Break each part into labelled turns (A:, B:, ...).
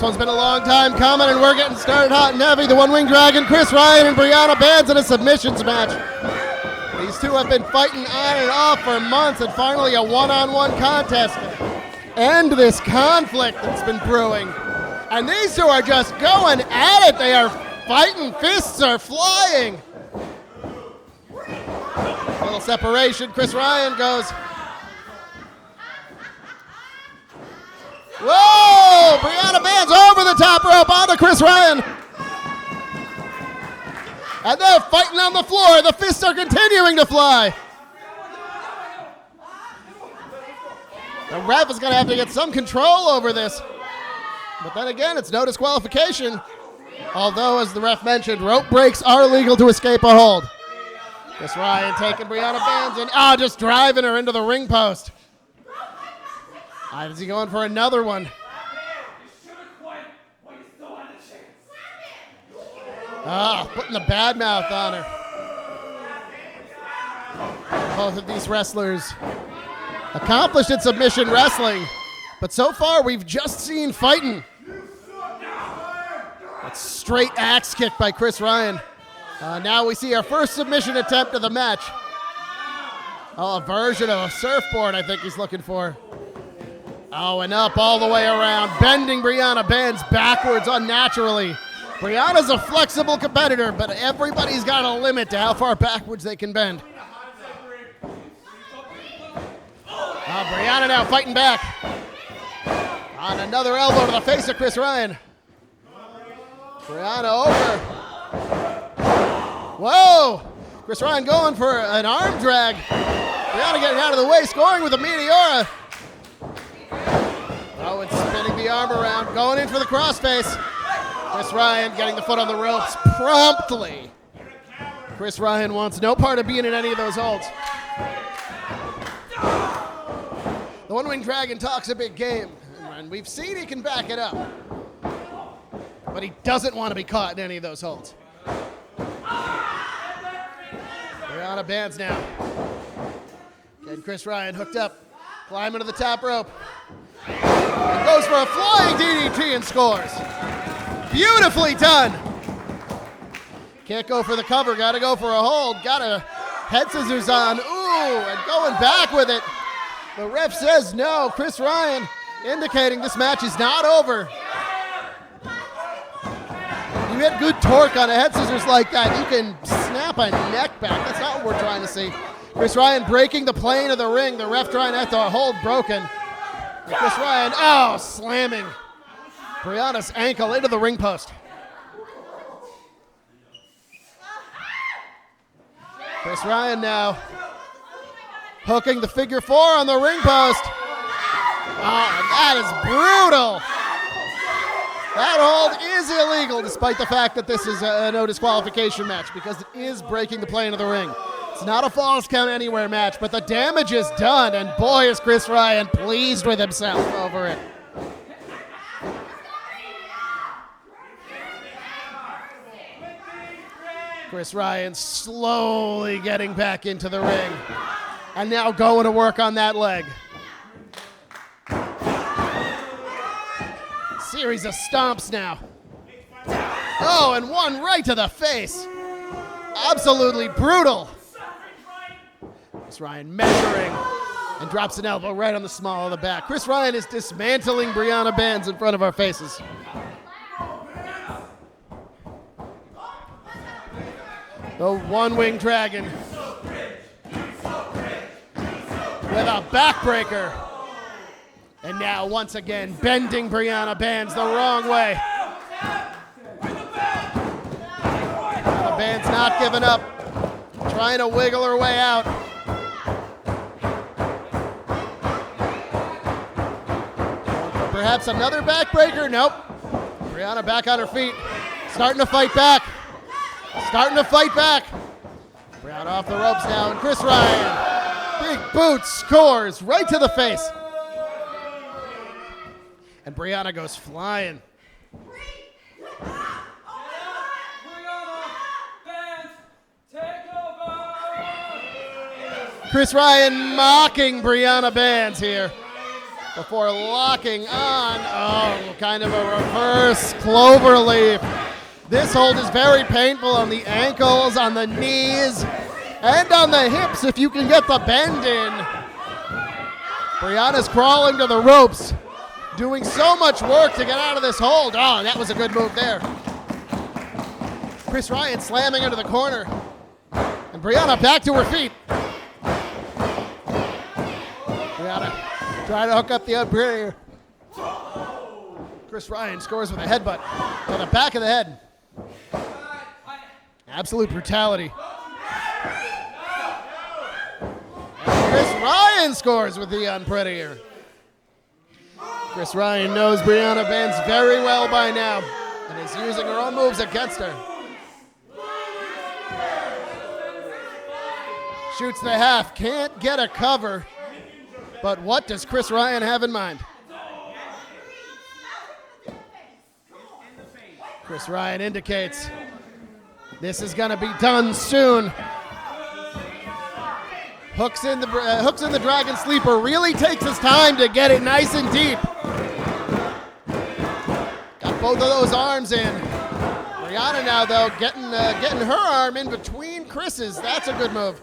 A: one's been a long time coming, and we're getting started hot and heavy. The One-Winged Dragon, Chris Ryan and Brianna Bandz in a submissions match. These two have been fighting on and off for months, and finally a one-on-one contest to end this conflict that's been brewing. And these two are just going at it. They are fighting, fists are flying. A little separation. Chris Ryan goes. Whoa! Brianna Bandz over the top rope onto Chris Ryan. And they're fighting on the floor. The fists are continuing to fly. The ref is going to have to get some control over this. But then again, it's no disqualification. Although, as the ref mentioned, rope breaks are legal to escape a hold. Chris Ryan taking Brianna Bandz and just driving her into the ring post. Is he going for another one? Putting the bad mouth on her. Both of these wrestlers accomplished in submission wrestling, but so far we've just seen fighting. That's straight axe kick by Chris Ryan. Now we see our first submission attempt of the match. A version of a surfboard I think he's looking for. And up all the way around, bending Brianna Bandz backwards unnaturally. Brianna's a flexible competitor, but everybody's got a limit to how far backwards they can bend. Brianna now fighting back. On another elbow to the face of Chris Ryan. Brianna over. Whoa! Chris Ryan going for an arm drag. Brianna getting out of the way, scoring with a Meteora. And spinning the arm around, going in for the crossface. Chris Ryan getting the foot on the ropes promptly. Chris Ryan wants no part of being in any of those holds. The One-Winged Dragon talks a big game, and we've seen he can back it up. But he doesn't want to be caught in any of those holds. Brianna Bandz now. Getting Chris Ryan hooked up, climbing to the top rope. And goes for a flying DDT and scores. Beautifully done. Can't go for the cover, gotta go for a hold. Got a head scissors on. And going back with it. The ref says no. Chris Ryan indicating this match is not over. You hit good torque on a head scissors like that, you can snap a neck back. That's not what we're trying to see. Chris Ryan breaking the plane of the ring. The ref trying to have the hold broken. And Chris Ryan, slamming Brianna's ankle into the ring post. Chris Ryan now hooking the figure four on the ring post. That is brutal. That hold is illegal, despite the fact that this is a no disqualification match, because it is breaking the plane of the ring. It's not a falls count anywhere match, but the damage is done, and boy is Chris Ryan pleased with himself over it. Chris Ryan slowly getting back into the ring, and now going to work on that leg. Series of stomps now. And one right to the face. Absolutely brutal. Chris Ryan measuring and drops an elbow right on the small of the back. Chris Ryan is dismantling Brianna Bandz in front of our faces. The One-Winged Dragon with a backbreaker. And now once again bending Brianna Bandz the wrong way. Brianna Bandz not giving up, trying to wiggle her way out. Perhaps another backbreaker? Nope. Brianna back on her feet. Starting to fight back. Brianna off the ropes now, and Chris Ryan, big boot, scores right to the face. And Brianna goes flying. Chris Ryan mocking Brianna Bandz here. before locking on. Oh, kind of a reverse cloverleaf. This hold is very painful on the ankles, on the knees, and on the hips if you can get the bend in. Brianna's crawling to the ropes, doing so much work to get out of this hold. Oh, that was a good move there. Chris Ryan slamming into the corner. And Brianna back to her feet. Brianna trying to hook up the upper. Chris Ryan scores with a headbutt to the back of the head. Absolute brutality. And Chris Ryan scores with the unprettier. Chris Ryan knows Brianna Bandz very well by now and is using her own moves against her. Shoots the half, can't get a cover. But what does Chris Ryan have in mind? Chris Ryan indicates this is going to be done soon. Hooks in the Dragon Sleeper, really takes his time to get it nice and deep. Got both of those arms in. Brianna now, though, getting her arm in between Chris's. That's a good move.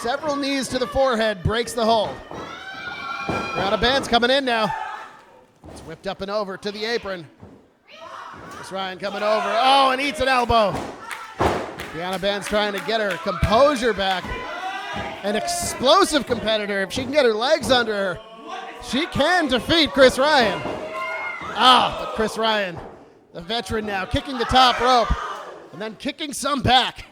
A: Several knees to the forehead, breaks the hold. Brianna Bandz coming in now. It's whipped up and over to the apron. Chris Ryan coming over. Oh, and eats an elbow. Brianna Bandz trying to get her composure back. An explosive competitor. If she can get her legs under her, she can defeat Chris Ryan. But Chris Ryan, the veteran now, kicking the top rope and then kicking some back.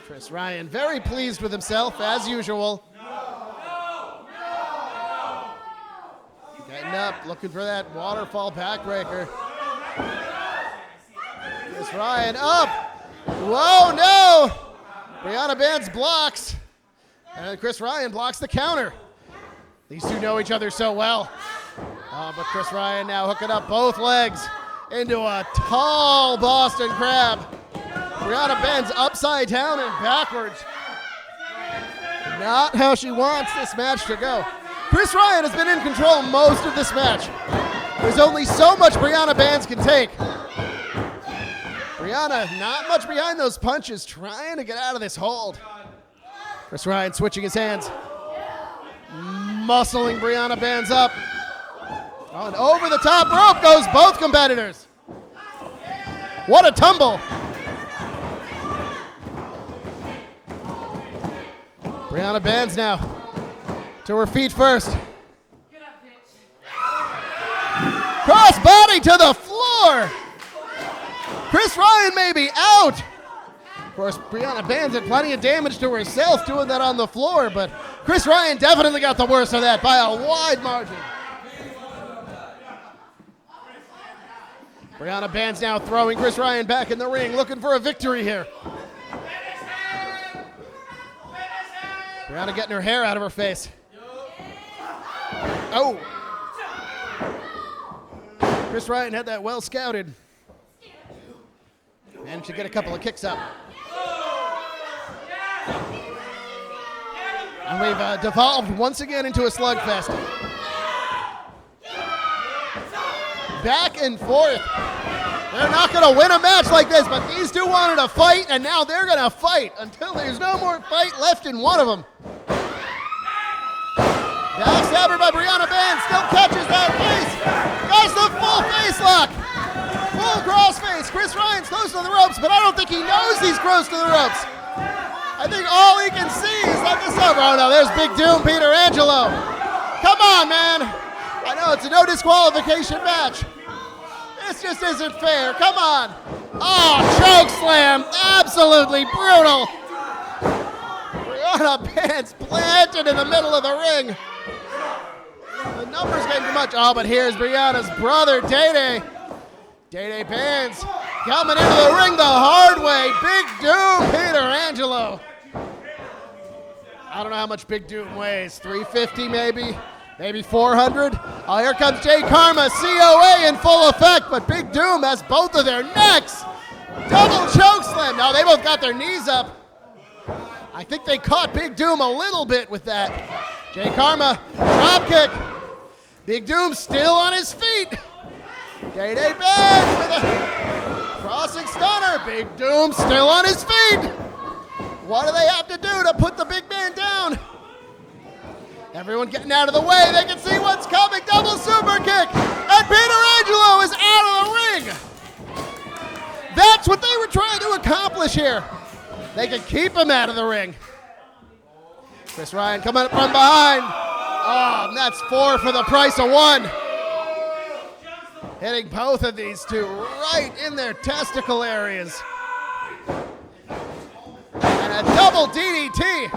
A: Chris Ryan very pleased with himself, as usual. Getting up, looking for that waterfall backbreaker. Chris Ryan up. Whoa, no! Brianna Bandz blocks. And Chris Ryan blocks the counter. These two know each other so well. But Chris Ryan now hooking up both legs into a tall Boston Crab. Brianna Bandz upside down and backwards. Not how she wants this match to go. Chris Ryan has been in control most of this match. There's only so much Brianna Bandz can take. Brianna not much behind those punches, trying to get out of this hold. Chris Ryan switching his hands. Muscling Brianna Bandz up. And over the top rope goes both competitors. What a tumble. Brianna Bandz now to her feet first. Cross body to the floor. Chris Ryan may be out. Of course, Brianna Bandz had plenty of damage to herself doing that on the floor, but Chris Ryan definitely got the worst of that by a wide margin. Brianna Bandz now throwing Chris Ryan back in the ring, looking for a victory here. Brianna getting her hair out of her face. Oh! Chris Ryan had that well scouted. Managed to get a couple of kicks up. And we've devolved once again into a slugfest. Back and forth. They're not going to win a match like this, but these two wanted to fight, and now they're going to fight until there's no more fight left in one of them. Backstabber by Brianna Bandz, still catches that face. Goes the full face lock. Full cross face. Chris Ryan's close to the ropes, but I don't think he knows he's close to the ropes. I think all he can see is that this over. Oh no, there's Big Doom Peter Angelo. Come on, man. I know it's a no disqualification match. This just isn't fair. Come on. Oh, choke slam. Absolutely brutal. Brianna Bandz planted in the middle of the ring. The numbers getting too much. Oh, but here's Brianna's brother, Day-Day. Day-Day Bandz coming into the ring the hard way. Big Doom Peter Angelo. I don't know how much Big Doom weighs. 350 maybe? Maybe 400? Oh, here comes Jay Karma, COA in full effect, but Big Doom has both of their necks. Double choke slam. No, they both got their knees up. I think they caught Big Doom a little bit with that. Jay Karma, drop kick. Big Doom still on his feet. Day-Day Bandz with a crossing stunner. Big Doom still on his feet. What do they have to do to put the big man down? Everyone getting out of the way. They can see what's coming. Double super kick. And Peter Angelo is out of the ring. That's what they were trying to accomplish here. They can keep him out of the ring. Chris Ryan coming up from behind. Oh, and that's 4 for the price of 1. Hitting both of these two right in their testicle areas. And a double DDT.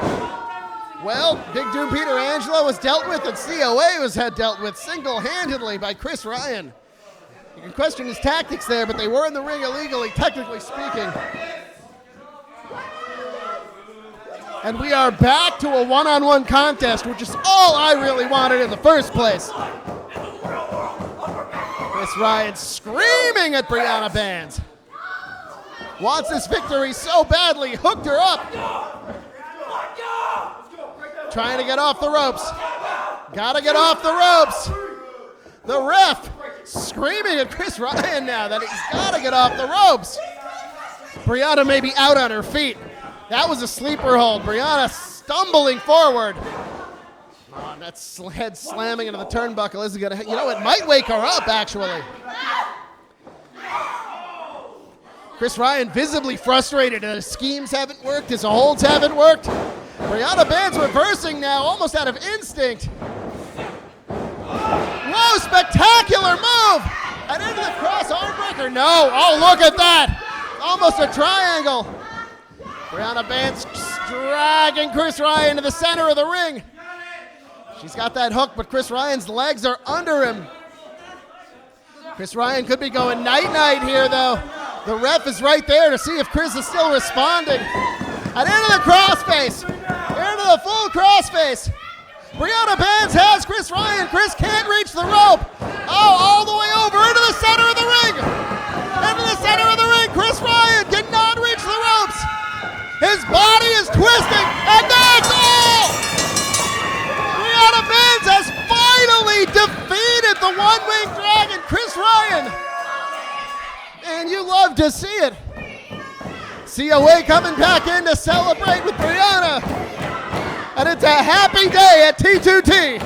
A: Well, Big Doom Peter Angelo was dealt with, and COA was dealt with single-handedly by Chris Ryan. You can question his tactics there, but they were in the ring illegally, technically speaking. And we are back to a one-on-one contest, which is all I really wanted in the first place. Chris Ryan screaming at Brianna Bandz. Wants this victory so badly, hooked her up. Trying to get off the ropes. Gotta get off the ropes. The ref screaming at Chris Ryan now that he's gotta get off the ropes. Brianna may be out on her feet. That was a sleeper hold. Brianna stumbling forward. Oh, that head slamming into the turnbuckle isn't gonna, you know, it might wake her up actually. Chris Ryan visibly frustrated. His schemes haven't worked, his holds haven't worked. Brianna Bandz reversing now, almost out of instinct. Whoa, spectacular move! And into the cross arm breaker. No, oh, look at that. Almost a triangle. Brianna Bandz dragging Chris Ryan to the center of the ring. She's got that hook, but Chris Ryan's legs are under him. Chris Ryan could be going night-night here, though. The ref is right there to see if Chris is still responding. And into the crossface. Into the full crossface. Brianna Bandz has Chris Ryan. Chris can't reach the rope. Oh, all the way over into the center of the ring. Into the center of the ring. Chris Ryan cannot reach the ropes. His body is twisting, and that's all! Brianna Bandz has finally defeated the one-winged dragon, Chris Ryan. And you love to see it. COA coming back in to celebrate with Brianna. And it's a happy day at T2T.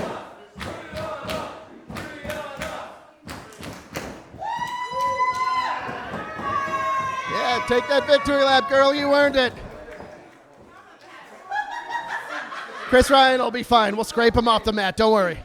A: Yeah, take that victory lap, girl. You earned it. Chris Ryan will be fine. We'll scrape him off the mat. Don't worry.